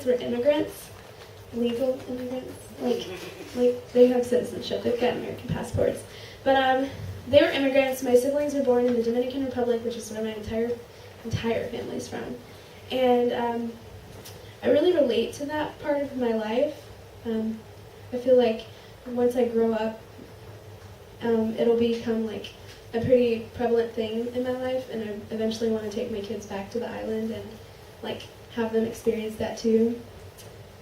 were immigrants, legal immigrants, like they have citizenship, they've got American passports. But they were immigrants. My siblings were born in the Dominican Republic, which is where my entire family's from. And I really relate to that part of my life. I feel like once I grow up, it'll become like a pretty prevalent thing in my life, and I eventually want to take my kids back to the island and like have them experience that too,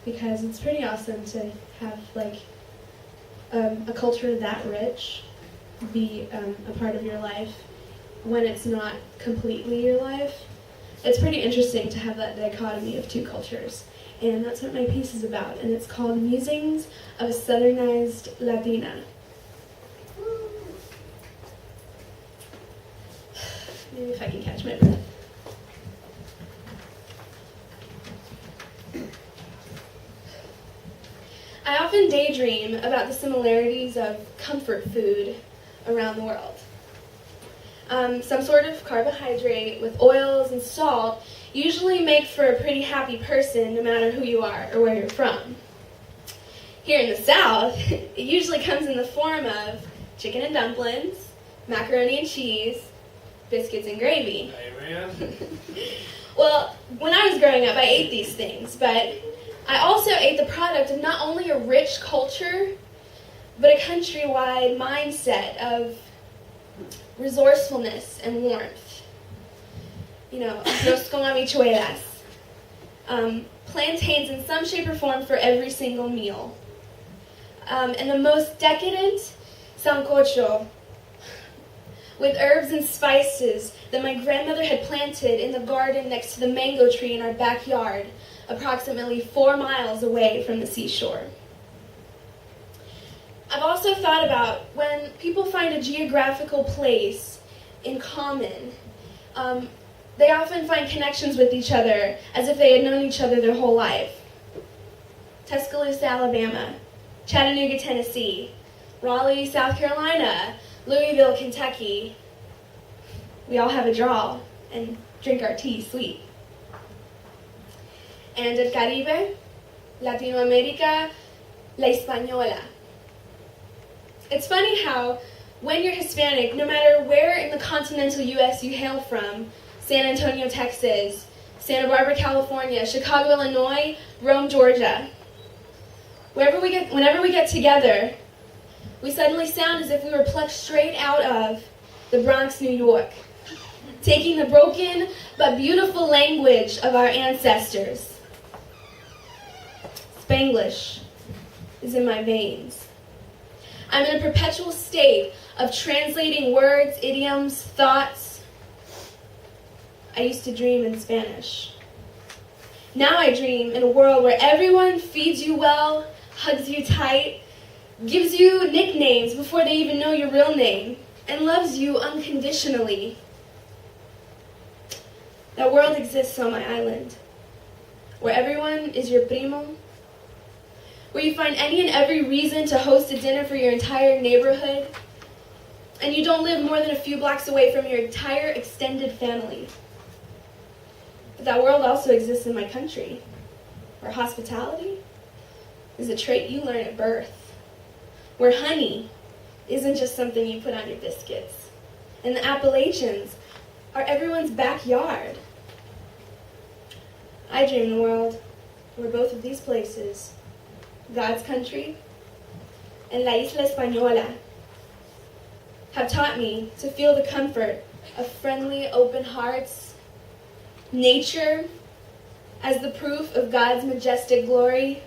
because it's pretty awesome to have like a culture that rich be a part of your life when it's not completely your life. It's pretty interesting to have that dichotomy of two cultures, and that's what my piece is about, and it's called Musings of a Southernized Latina. Maybe if I can catch my breath. I often daydream about the similarities of comfort food around the world. Some sort of carbohydrate with oils and salt usually make for a pretty happy person no matter who you are or where you're from. Here in the South, it usually comes in the form of chicken and dumplings, macaroni and cheese, biscuits and gravy. Amen. Well, when I was growing up, I ate these things, but I also ate the product of not only a rich culture, but a countrywide mindset of resourcefulness and warmth. You know, arroz con habichuelas. Plantains in some shape or form for every single meal. And the most decadent sancocho, with herbs and spices that my grandmother had planted in the garden next to the mango tree in our backyard, approximately 4 miles away from the seashore. I've also thought about when people find a geographical place in common, they often find connections with each other as if they had known each other their whole life. Tuscaloosa, Alabama, Chattanooga, Tennessee, Raleigh, South Carolina, Louisville, Kentucky. We all have a drawl and drink our tea sweet. And El Caribe, Latinoamérica, La Española. It's funny how when you're Hispanic, no matter where in the continental U.S. you hail from, San Antonio, Texas, Santa Barbara, California, Chicago, Illinois, Rome, Georgia, whenever we get together, we suddenly sound as if we were plucked straight out of the Bronx, New York, taking the broken but beautiful language of our ancestors. Spanglish is in my veins. I'm in a perpetual state of translating words, idioms, thoughts. I used to dream in Spanish. Now I dream in a world where everyone feeds you well, hugs you tight, gives you nicknames before they even know your real name, and loves you unconditionally. That world exists on my island, where everyone is your primo, where you find any and every reason to host a dinner for your entire neighborhood, and you don't live more than a few blocks away from your entire extended family. But that world also exists in my country, where hospitality is a trait you learn at birth, where honey isn't just something you put on your biscuits, and the Appalachians are everyone's backyard. I dream the world where both of these places, God's country and La Isla Española, have taught me to feel the comfort of friendly, open hearts, nature as the proof of God's majestic glory,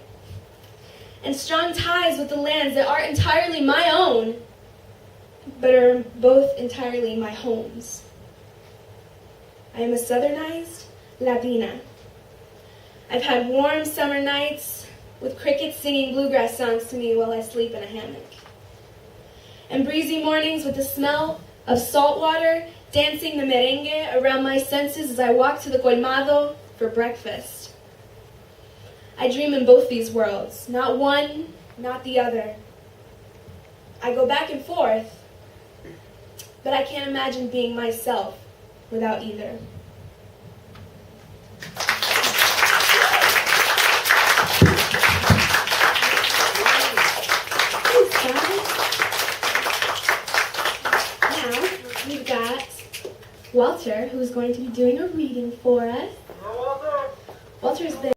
and strong ties with the lands that aren't entirely my own, but are both entirely my homes. I am a Southernized Latina. I've had warm summer nights with crickets singing bluegrass songs to me while I sleep in a hammock, and breezy mornings with the smell of salt water dancing the merengue around my senses as I walk to the colmado for breakfast. I dream in both these worlds, not one, not the other. I go back and forth, but I can't imagine being myself without either. Walter, who's going to be doing a reading for us. Walter has been